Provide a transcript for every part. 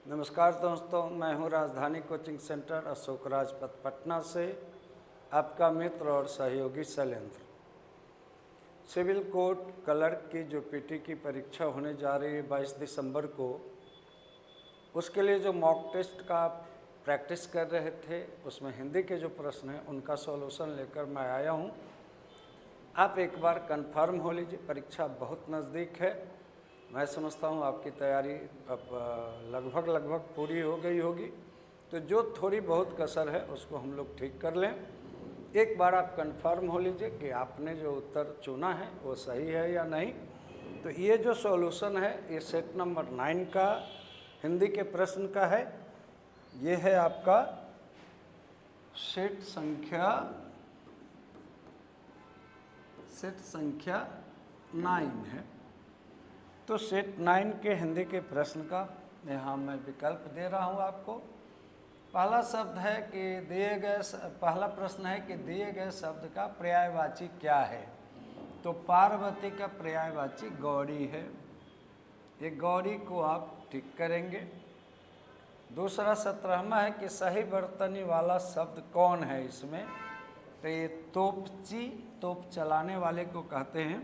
नमस्कार दोस्तों, मैं हूं राजधानी कोचिंग सेंटर अशोक राजपथ पटना से आपका मित्र और सहयोगी शैलेंद्र। सिविल कोर्ट क्लर्क की जो पीटी की परीक्षा होने जा रही है 22 दिसंबर को, उसके लिए जो मॉक टेस्ट का प्रैक्टिस कर रहे थे उसमें हिंदी के जो प्रश्न हैं उनका सॉल्यूशन लेकर मैं आया हूं। आप एक बार कंफर्म हो लीजिए, परीक्षा बहुत नज़दीक है। मैं समझता हूँ आपकी तैयारी अब लगभग पूरी हो गई होगी, तो जो थोड़ी बहुत कसर है उसको हम लोग ठीक कर लें। एक बार आप कंफर्म हो लीजिए कि आपने जो उत्तर चुना है वो सही है या नहीं। तो ये जो सॉल्यूशन है ये सेट नंबर 9 का हिंदी के प्रश्न का है। ये है आपका सेट संख्या 9 है। तो सेट 9 के हिंदी के प्रश्न का यहाँ मैं विकल्प दे रहा हूँ आपको। पहला शब्द है कि पहला प्रश्न है कि दिए गए शब्द का पर्यायवाची क्या है। तो पार्वती का पर्यायवाची गौरी है। ये गौरी को आप ठीक करेंगे। दूसरा 17वां है कि सही वर्तनी वाला शब्द कौन है इसमें। तो ये तोपची, तोप चलाने वाले को कहते हैं,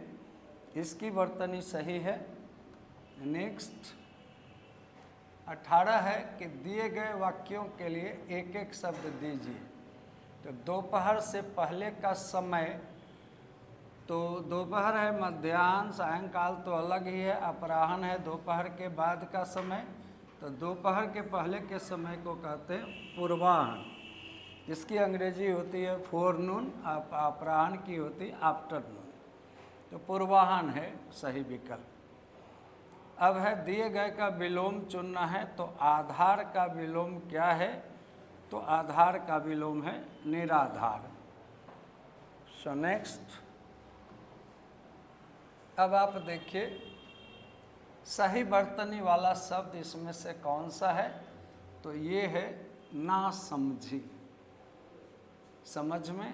इसकी वर्तनी सही है। नेक्स्ट 18 है कि दिए गए वाक्यों के लिए एक एक शब्द दीजिए। तो दोपहर से पहले का समय, तो दोपहर है, मध्याह्न, सायंकाल तो अलग ही है, अपराह्न है दोपहर के बाद का समय। तो दोपहर के पहले के समय को कहते हैं पूर्वाह्न। इसकी अंग्रेजी होती है फोरनून, अपराह्न की होती है आफ्टरनून। तो पूर्वाह्न है सही विकल्प। अब है दिए गए का विलोम चुनना है। तो आधार का विलोम क्या है। तो आधार का विलोम है निराधार। सो नेक्स्ट, अब आप देखिए सही वर्तनी वाला शब्द इसमें से कौन सा है। तो ये है ना समझी। समझ में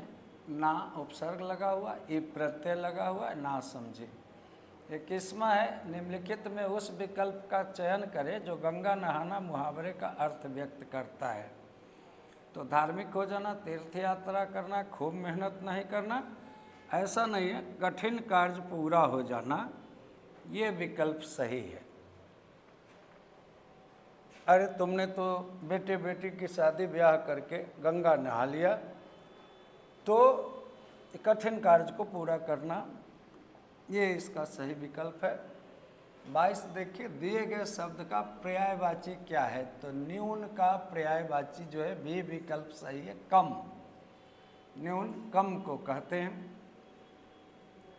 ना उपसर्ग लगा हुआ, ई प्रत्यय लगा हुआ, ना समझी। 21वां है निम्नलिखित में उस विकल्प का चयन करें जो गंगा नहाना मुहावरे का अर्थ व्यक्त करता है। तो धार्मिक हो जाना, तीर्थ यात्रा करना, खूब मेहनत नहीं करना, ऐसा नहीं है, कठिन कार्य पूरा हो जाना, ये विकल्प सही है। अरे तुमने तो बेटे बेटी की शादी ब्याह करके गंगा नहा लिया, तो कठिन कार्य को पूरा करना, ये इसका सही विकल्प है। 22 देखिए दिए गए शब्द का पर्यायवाची क्या है। तो न्यून का पर्यायवाची जो है बी विकल्प सही है, कम। न्यून कम को कहते हैं।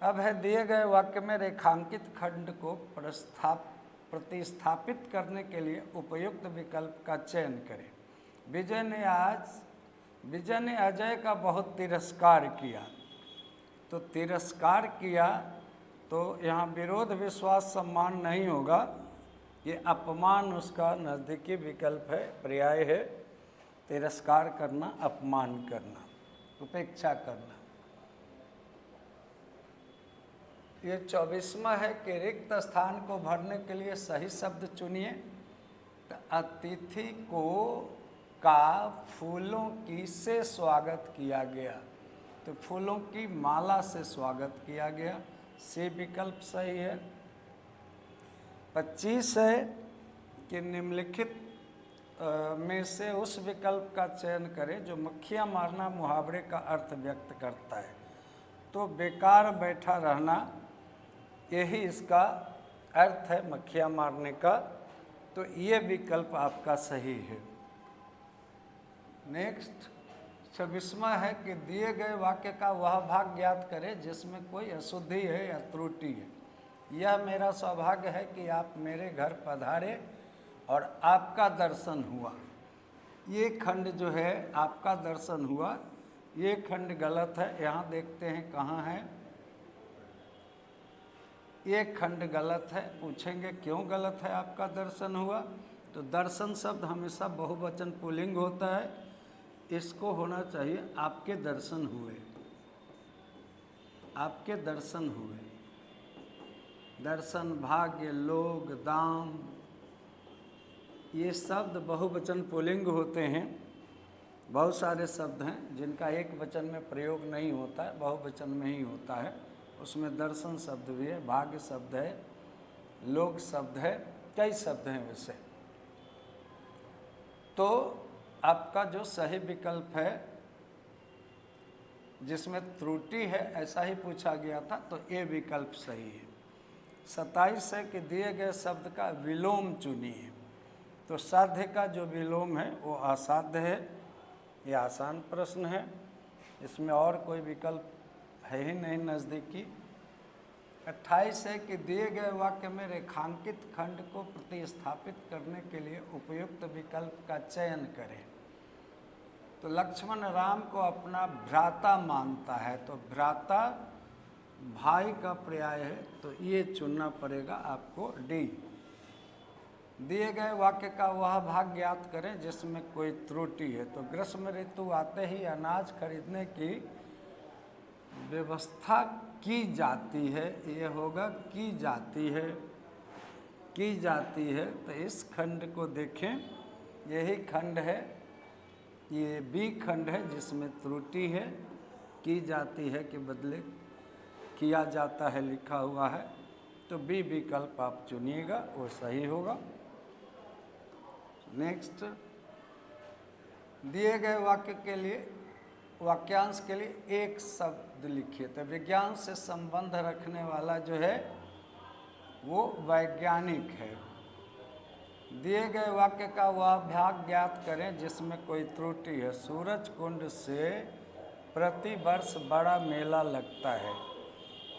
अब है दिए गए वाक्य में रेखांकित खंड को प्रतिस्थापित करने के लिए उपयुक्त विकल्प का चयन करें। विजय ने अजय का बहुत तिरस्कार किया। तो तिरस्कार किया तो यहाँ विरोध विश्वास सम्मान नहीं होगा, ये अपमान उसका नज़दीकी विकल्प है, पर्याय है। तिरस्कार करना, अपमान करना, उपेक्षा करना। ये 24वां है कि रिक्त स्थान को भरने के लिए सही शब्द चुनिए। तो अतिथि को का फूलों की से स्वागत किया गया। तो फूलों की माला से स्वागत किया गया, से विकल्प सही है। 25 है कि निम्नलिखित में से उस विकल्प का चयन करें जो मक्खियाँ मारना मुहावरे का अर्थ व्यक्त करता है। तो बेकार बैठा रहना, यही इसका अर्थ है मक्खियाँ मारने का। तो ये विकल्प आपका सही है। नेक्स्ट 26वां है कि दिए गए वाक्य का वह भाग ज्ञात करें जिसमें कोई अशुद्धि है या त्रुटि है। यह मेरा सौभाग्य है कि आप मेरे घर पधारे और आपका दर्शन हुआ। ये खंड जो है आपका दर्शन हुआ, ये खंड गलत है। यहाँ देखते हैं कहाँ है। ये खंड गलत है। पूछेंगे क्यों गलत है आपका दर्शन हुआ। तो दर्शन शब्द हमेशा बहुवचन पुल्लिंग होता है, इसको होना चाहिए आपके दर्शन हुए। आपके दर्शन हुए। दर्शन, भाग्य, लोग, दाम, ये शब्द बहुवचन पुल्लिंग होते हैं। बहुत सारे शब्द हैं जिनका एक वचन में प्रयोग नहीं होता है, बहुवचन में ही होता है। उसमें दर्शन शब्द भी है, भाग्य शब्द है, लोक शब्द है, कई शब्द हैं वैसे। तो आपका जो सही विकल्प है, जिसमें त्रुटि है ऐसा ही पूछा गया था, तो ये विकल्प सही है। 27 है कि दिए गए शब्द का विलोम चुनिए। तो साध्य का जो विलोम है वो असाध्य है। ये आसान प्रश्न है, इसमें और कोई विकल्प है ही नहीं नज़दीकी। 28 है कि दिए गए वाक्य में रेखांकित खंड को प्रतिस्थापित करने के लिए उपयुक्त विकल्प का चयन करें। तो लक्ष्मण राम को अपना भ्राता मानता है, तो भ्राता भाई का पर्याय है, तो ये चुनना पड़ेगा आपको डी। दिए गए वाक्य का वह भाग ज्ञात करें जिसमें कोई त्रुटि है। तो ग्रीष्म ऋतु आते ही अनाज खरीदने की व्यवस्था की जाती है, ये होगा की जाती है, की जाती है। तो इस खंड को देखें, यही खंड है, ये बी खंड है जिसमें त्रुटि है, की जाती है के बदले किया जाता है लिखा हुआ है। तो बी विकल्प आप चुनिएगा, वो सही होगा। नेक्स्ट, दिए गए वाक्य के लिए वाक्यांश के लिए एक शब्द लिखिए। तो विज्ञान से संबंध रखने वाला जो है वो वैज्ञानिक है। दिए गए वाक्य का वह भाग ज्ञात करें जिसमें कोई त्रुटि है। सूरज कुंड से प्रति वर्ष बड़ा मेला लगता है।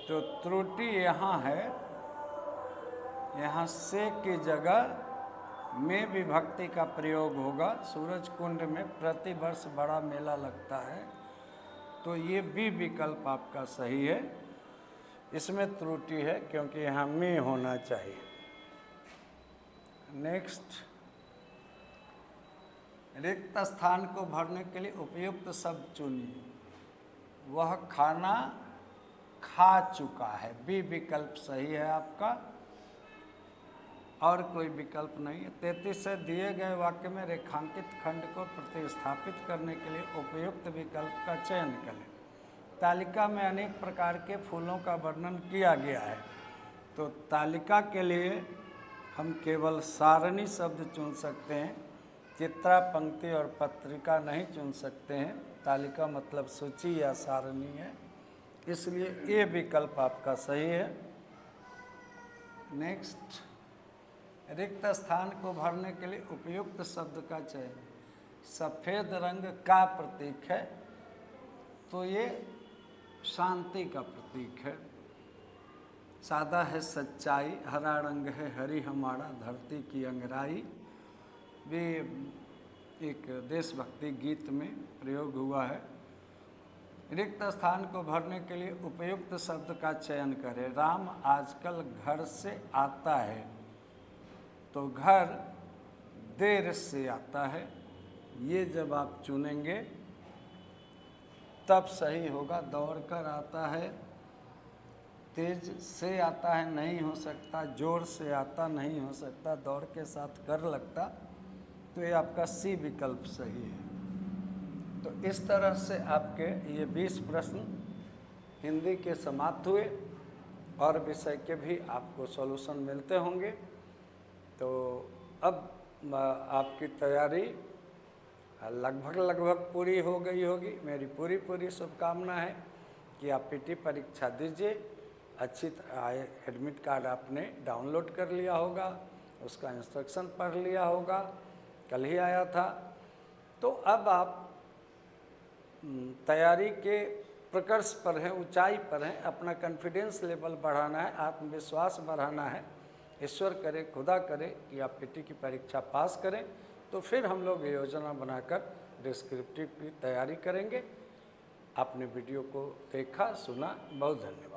तो त्रुटि यहाँ है, यहाँ से की जगह में विभक्ति का प्रयोग होगा। सूरज कुंड में प्रति वर्ष बड़ा मेला लगता है, तो ये बी विकल्प आपका सही है। इसमें त्रुटि है क्योंकि यहाँ में होना चाहिए। नेक्स्ट, रिक्त स्थान को भरने के लिए उपयुक्त शब्द चुनिए। वह खाना खा चुका है, बी विकल्प सही है आपका, और कोई विकल्प नहीं है। 33 से दिए गए वाक्य में रेखांकित खंड को प्रतिस्थापित करने के लिए उपयुक्त विकल्प का चयन करें। तालिका में अनेक प्रकार के फूलों का वर्णन किया गया है। तो तालिका के लिए हम केवल सारणी शब्द चुन सकते हैं, चित्रा, पंक्ति और पत्रिका नहीं चुन सकते हैं। तालिका मतलब सूची या सारणी है, इसलिए ये विकल्प आपका सही है। नेक्स्ट, रिक्त स्थान को भरने के लिए उपयुक्त शब्द का चयन। सफ़ेद रंग का प्रतीक है, तो ये शांति का प्रतीक है। सादा है सच्चाई, हरा रंग है हरी हमारा धरती की अंगराई, भी एक देशभक्ति गीत में प्रयोग हुआ है। रिक्त स्थान को भरने के लिए उपयुक्त शब्द का चयन करें। राम आजकल घर से आता है, तो घर देर से आता है, ये जब आप चुनेंगे तब सही होगा। दौड़ कर आता है, तेज से आता है नहीं हो सकता, जोर से आता नहीं हो सकता, दौड़ के साथ कर लगता, तो ये आपका सी विकल्प सही है। तो इस तरह से आपके ये 20 प्रश्न हिंदी के समाप्त हुए, और विषय के भी आपको सॉल्यूशन मिलते होंगे। तो अब आपकी तैयारी लगभग पूरी हो गई होगी। मेरी पूरी शुभकामना है कि आप पीटी परीक्षा दीजिए। अच्छी एडमिट कार्ड आपने डाउनलोड कर लिया होगा, उसका इंस्ट्रक्शन पढ़ लिया होगा, कल ही आया था। तो अब आप तैयारी के प्रकर्ष पर हैं, ऊंचाई पर हैं। अपना कॉन्फिडेंस लेवल बढ़ाना है, आत्मविश्वास बढ़ाना है। ईश्वर करे, खुदा करे कि आप पीटी की परीक्षा पास करें, तो फिर हम लोग योजना बनाकर डिस्क्रिप्टिव की तैयारी करेंगे। आपने वीडियो को देखा, सुना, बहुत धन्यवाद।